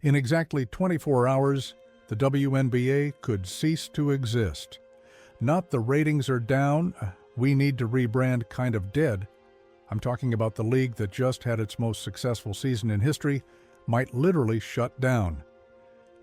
In exactly 24 hours, the WNBA could cease to exist. Not the ratings are down, we need to rebrand kind of dead. I'm talking about the league that just had its most successful season in history might literally shut down.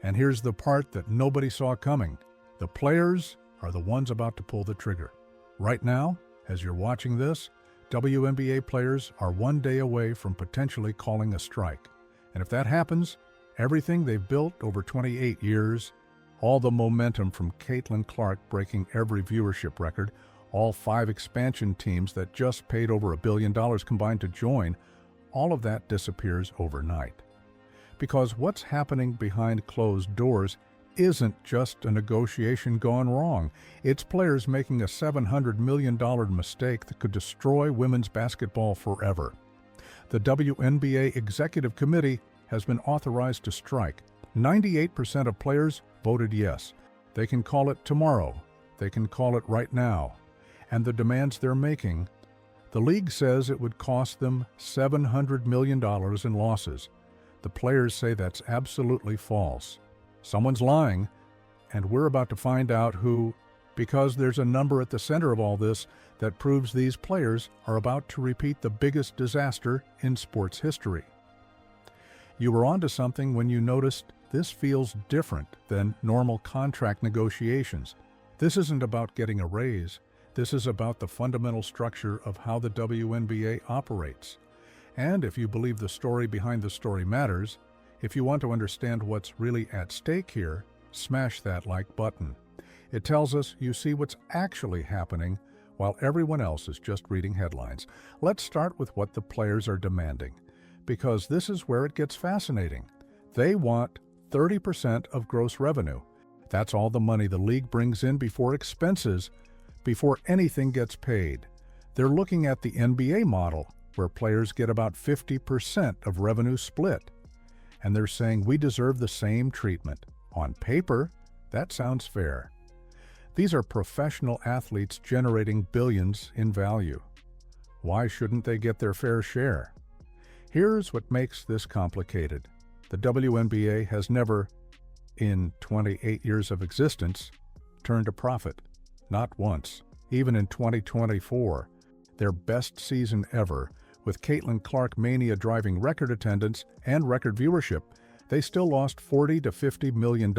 And here's the part that nobody saw coming. The players are the ones about to pull the trigger. Right now, as you're watching this, WNBA players are 1 day away from potentially calling a strike. And if that happens, everything they've built over 28 years, all the momentum from Caitlin Clark breaking every viewership record, all 5 expansion teams that just paid over $1 billion combined to join, all of that disappears overnight. Because what's happening behind closed doors isn't just a negotiation gone wrong. It's players making a $700 million mistake that could destroy women's basketball forever. The WNBA Executive Committee has been authorized to strike. 98% of players voted yes. They can call it tomorrow. They can call it right now. And the demands they're making, the league says it would cost them $700 million in losses. The players say that's absolutely false. Someone's lying, and we're about to find out who, because there's a number at the center of all this that proves these players are about to repeat the biggest disaster in sports history. You were onto something when you noticed this feels different than normal contract negotiations. This isn't about getting a raise. This is about the fundamental structure of how the WNBA operates. And if you believe the story behind the story matters, if you want to understand what's really at stake here, smash that like button. It tells us you see what's actually happening while everyone else is just reading headlines. Let's start with what the players are demanding, because this is where it gets fascinating. They want 30% of gross revenue. That's all the money the league brings in before expenses, before anything gets paid. They're looking at the NBA model, where players get about 50% of revenue split. And they're saying we deserve the same treatment. On paper, that sounds fair. These are professional athletes generating billions in value. Why shouldn't they get their fair share? Here's what makes this complicated. The WNBA has never, in 28 years of existence, turned a profit. Not once. Even in 2024, their best season ever, with Caitlin Clark mania driving record attendance and record viewership, they still lost $40 to $50 million.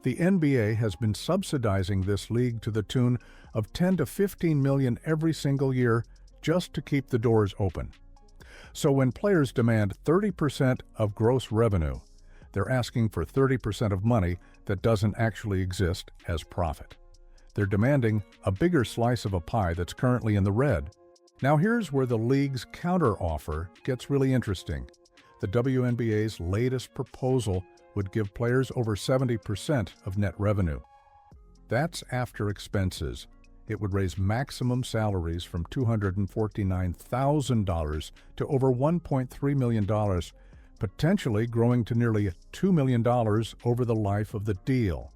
The NBA has been subsidizing this league to the tune of $10 to $15 million every single year just to keep the doors open. So when players demand 30% of gross revenue, they're asking for 30% of money that doesn't actually exist as profit. They're demanding a bigger slice of a pie that's currently in the red. Now here's where the league's counteroffer gets really interesting. The WNBA's latest proposal would give players over 70% of net revenue. That's after expenses. It would raise maximum salaries from $249,000 to over $1.3 million, potentially growing to nearly $2 million over the life of the deal.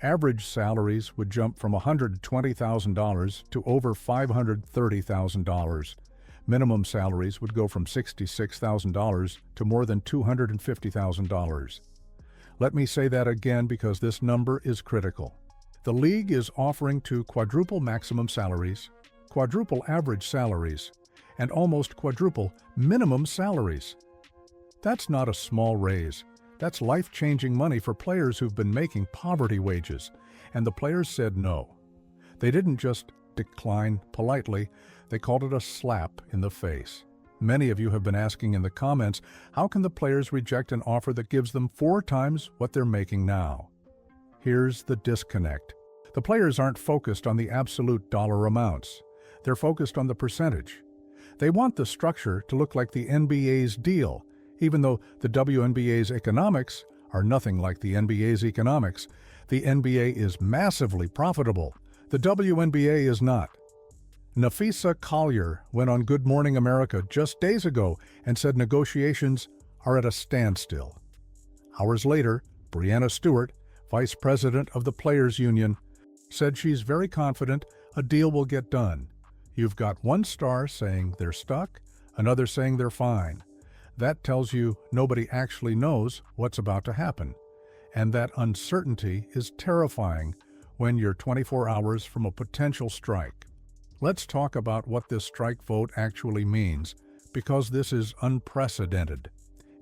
Average salaries would jump from $120,000 to over $530,000. Minimum salaries would go from $66,000 to more than $250,000. Let me say that again because this number is critical. The league is offering to quadruple maximum salaries, quadruple average salaries, and almost quadruple minimum salaries. That's not a small raise. That's life-changing money for players who've been making poverty wages, and the players said no. They didn't just decline politely, they called it a slap in the face. Many of you have been asking in the comments, how can the players reject an offer that gives them 4 times what they're making now? Here's the disconnect. The players aren't focused on the absolute dollar amounts. They're focused on the percentage. They want the structure to look like the NBA's deal. Even though the WNBA's economics are nothing like the NBA's economics, the NBA is massively profitable. The WNBA is not. Nafisa Collier went on Good Morning America just days ago and said negotiations are at a standstill. Hours later, Breanna Stewart, vice president of the Players Union, said she's very confident a deal will get done. You've got one star saying they're stuck, another saying they're fine. That tells you nobody actually knows what's about to happen. And that uncertainty is terrifying when you're 24 hours from a potential strike. Let's talk about what this strike vote actually means, because this is unprecedented.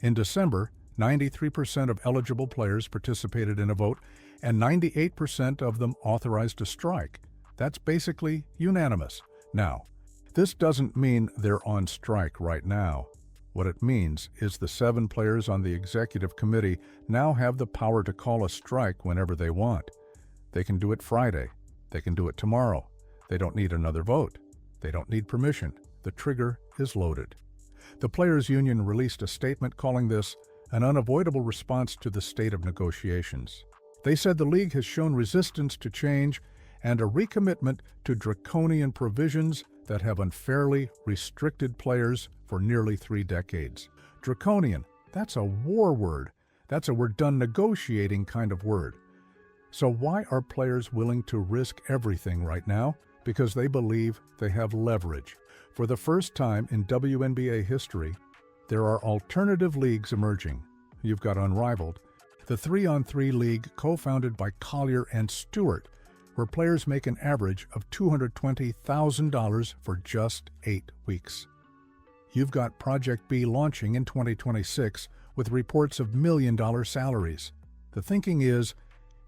In December, 93% of eligible players participated in a vote, and 98% of them authorized a strike. That's basically unanimous. Now, this doesn't mean they're on strike right now. What it means is the 7 players on the executive committee now have the power to call a strike whenever they want. They can do it Friday. They can do it tomorrow. They don't need another vote. They don't need permission. The trigger is loaded. The Players' Union released a statement calling this an unavoidable response to the state of negotiations. They said the league has shown resistance to change and a recommitment to draconian provisions that have unfairly restricted players for nearly 3 decades. Draconian, that's a war word. That's a we're done negotiating kind of word. So why are players willing to risk everything right now? Because they believe they have leverage. For the first time in WNBA history, there are alternative leagues emerging. You've got Unrivaled, the 3-on-3 league co-founded by Collier and Stewart, where players make an average of $220,000 for just 8 weeks. You've got Project B launching in 2026 with reports of million-dollar salaries. The thinking is,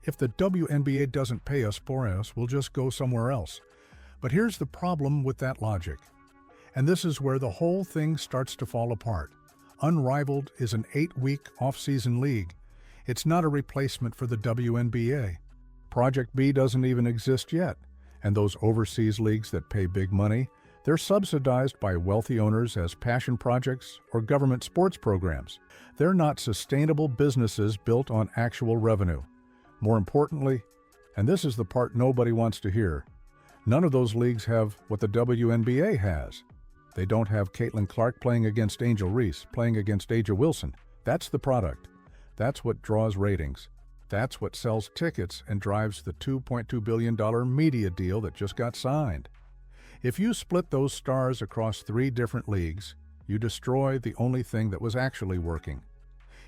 if the WNBA doesn't pay us for us, we'll just go somewhere else. But here's the problem with that logic. And this is where the whole thing starts to fall apart. Unrivaled is an 8-week off-season league. It's not a replacement for the WNBA. Project B doesn't even exist yet. And those overseas leagues that pay big money, they're subsidized by wealthy owners as passion projects or government sports programs. They're not sustainable businesses built on actual revenue. More importantly, and this is the part nobody wants to hear, none of those leagues have what the WNBA has. They don't have Caitlin Clark playing against Angel Reese, playing against Aja Wilson. That's the product. That's what draws ratings. That's what sells tickets and drives the $2.2 billion media deal that just got signed. If you split those stars across 3 different leagues, you destroy the only thing that was actually working.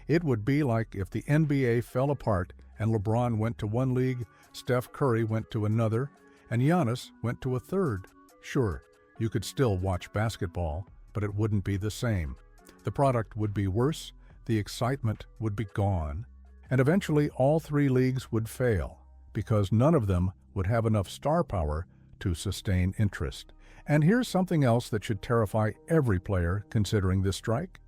It would be like if the NBA fell apart and LeBron went to one league, Steph Curry went to another, and Giannis went to a third. Sure, you could still watch basketball, but it wouldn't be the same. The product would be worse, the excitement would be gone, and eventually all 3 leagues would fail, because none of them would have enough star power to sustain interest. And here's something else that should terrify every player considering this strike.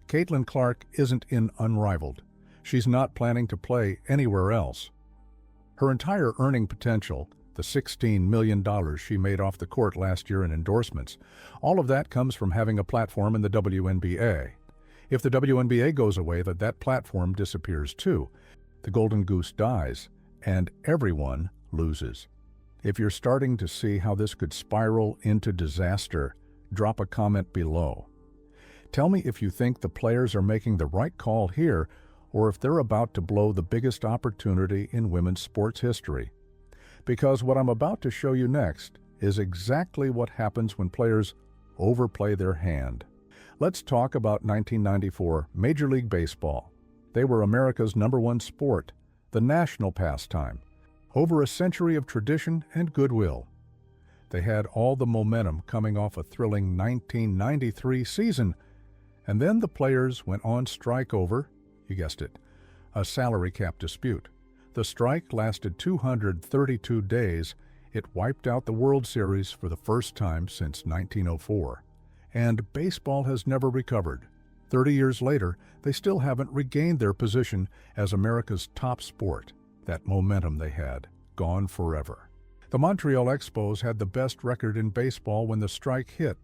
Caitlin Clark isn't in Unrivaled. She's not planning to play anywhere else. Her entire earning potential, the $16 million she made off the court last year in endorsements, all of that comes from having a platform in the WNBA. If the WNBA goes away, that platform disappears too. The golden goose dies, and everyone loses. If you're starting to see how this could spiral into disaster, drop a comment below. Tell me if you think the players are making the right call here, or if they're about to blow the biggest opportunity in women's sports history. Because what I'm about to show you next is exactly what happens when players overplay their hand. Let's talk about 1994 Major League Baseball. They were America's #1 sport, the national pastime. Over a century of tradition and goodwill. They had all the momentum coming off a thrilling 1993 season, and then the players went on strike over, you guessed it, a salary cap dispute. The strike lasted 232 days. It wiped out the World Series for the first time since 1904. And baseball has never recovered. 30 years later, they still haven't regained their position as America's top sport. That momentum they had, gone forever. The Montreal Expos had the best record in baseball when the strike hit.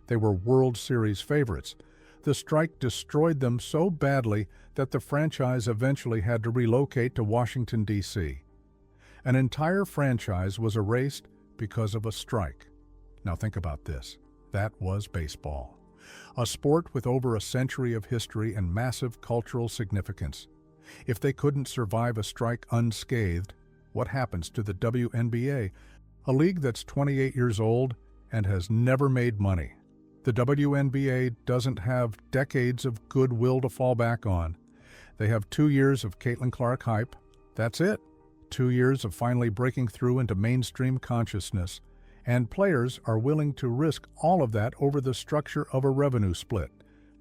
They were World Series favorites. The strike destroyed them so badly that the franchise eventually had to relocate to Washington, D.C. An entire franchise was erased because of a strike. Now think about this. That was baseball. A sport with over a century of history and massive cultural significance. If they couldn't survive a strike unscathed, what happens to the WNBA, a league that's 28 years old and has never made money? The WNBA doesn't have decades of goodwill to fall back on. They have 2 years of Caitlin Clark hype. That's it. 2 years of finally breaking through into mainstream consciousness. And players are willing to risk all of that over the structure of a revenue split.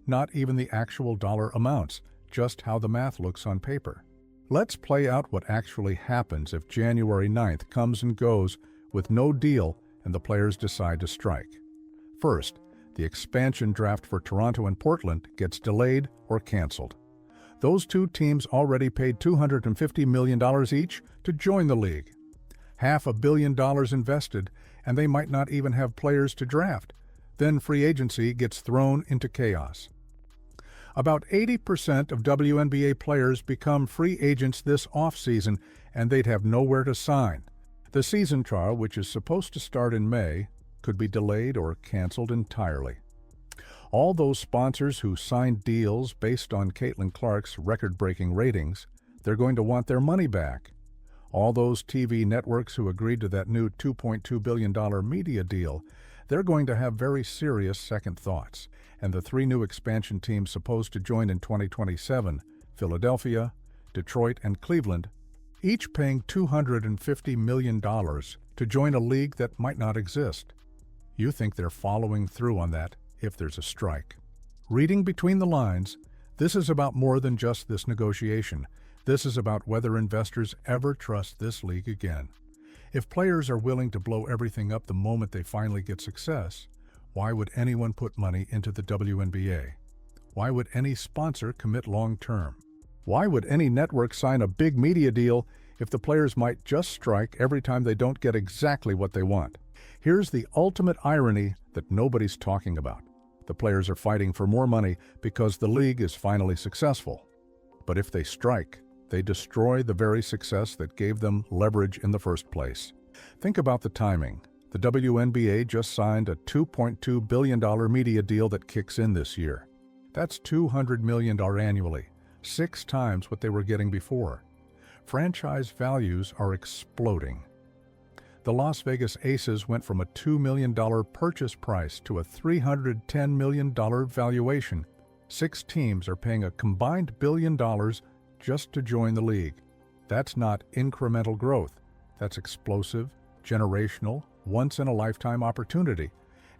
Not even the actual dollar amounts, just how the math looks on paper. Let's play out what actually happens if January 9th comes and goes with no deal and the players decide to strike. First, the expansion draft for Toronto and Portland gets delayed or canceled. Those two teams already paid $250 million each to join the league. $500 million invested, and they might not even have players to draft. Then free agency gets thrown into chaos. About 80% of WNBA players become free agents this offseason, and they'd have nowhere to sign. The season trial, which is supposed to start in May, could be delayed or canceled entirely. All those sponsors who signed deals based on Caitlin Clark's record-breaking ratings, they're going to want their money back. All those TV networks who agreed to that new $2.2 billion media deal, they're going to have very serious second thoughts. And the 3 new expansion teams supposed to join in 2027, Philadelphia, Detroit, and Cleveland, each paying $250 million to join a league that might not exist. You think they're following through on that if there's a strike. Reading between the lines, this is about more than just this negotiation. This is about whether investors ever trust this league again. If players are willing to blow everything up the moment they finally get success, why would anyone put money into the WNBA? Why would any sponsor commit long-term? Why would any network sign a big media deal if the players might just strike every time they don't get exactly what they want? Here's the ultimate irony that nobody's talking about. The players are fighting for more money because the league is finally successful. But if they strike, they destroy the very success that gave them leverage in the first place. Think about the timing. The WNBA just signed a $2.2 billion media deal that kicks in this year. That's $200 million annually, 6 times what they were getting before. Franchise values are exploding. The Las Vegas Aces went from a $2 million purchase price to a $310 million valuation. 6 teams are paying a combined $1 billion just to join the league. That's not incremental growth. That's explosive, generational, once-in-a-lifetime opportunity.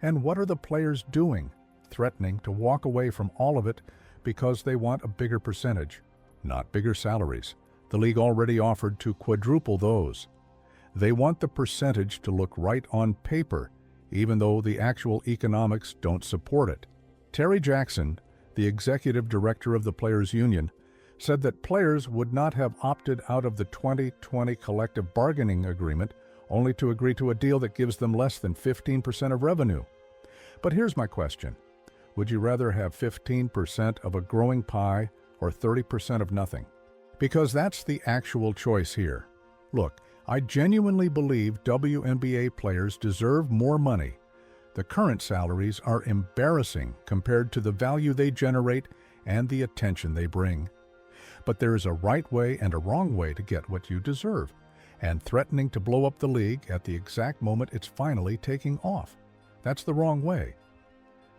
And what are the players doing? Threatening to walk away from all of it because they want a bigger percentage, not bigger salaries. The league already offered to quadruple those. They want the percentage to look right on paper, even though the actual economics don't support it. Terry Jackson, the executive director of the Players Union, said that players would not have opted out of the 2020 collective bargaining agreement only to agree to a deal that gives them less than 15% of revenue. But here's my question. Would you rather have 15% of a growing pie or 30% of nothing? Because that's the actual choice here. Look, I genuinely believe WNBA players deserve more money. The current salaries are embarrassing compared to the value they generate and the attention they bring. But there is a right way and a wrong way to get what you deserve, and threatening to blow up the league at the exact moment it's finally taking off. That's the wrong way.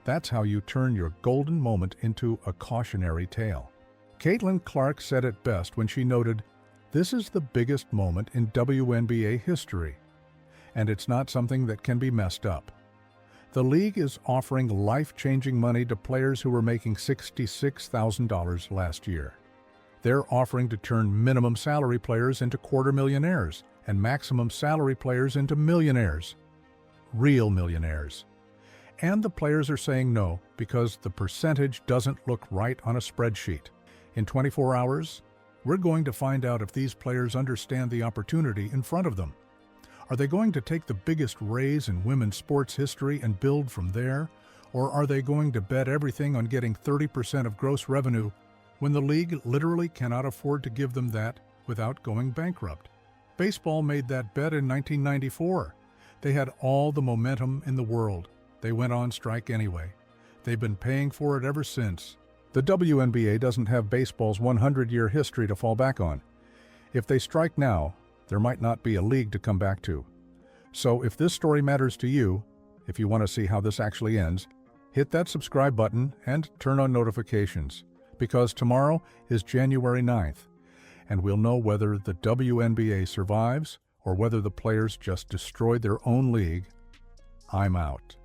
That's how you turn your golden moment into a cautionary tale. Caitlin Clark said it best when she noted, "This is the biggest moment in WNBA history, and it's not something that can be messed up." The league is offering life-changing money to players who were making $66,000 last year. They're offering to turn minimum salary players into quarter-millionaires and maximum salary players into millionaires. Real millionaires. And the players are saying no because the percentage doesn't look right on a spreadsheet. In 24 hours, we're going to find out if these players understand the opportunity in front of them. Are they going to take the biggest raise in women's sports history and build from there? Or are they going to bet everything on getting 30% of gross revenue when the league literally cannot afford to give them that without going bankrupt? Baseball made that bet in 1994. They had all the momentum in the world. They went on strike anyway. They've been paying for it ever since. The WNBA doesn't have baseball's 100-year history to fall back on. If they strike now, there might not be a league to come back to. So if this story matters to you, if you want to see how this actually ends, Hit that subscribe button and turn on notifications, because tomorrow is January 9th, and we'll know whether the WNBA survives or whether the players just destroyed their own league. I'm out.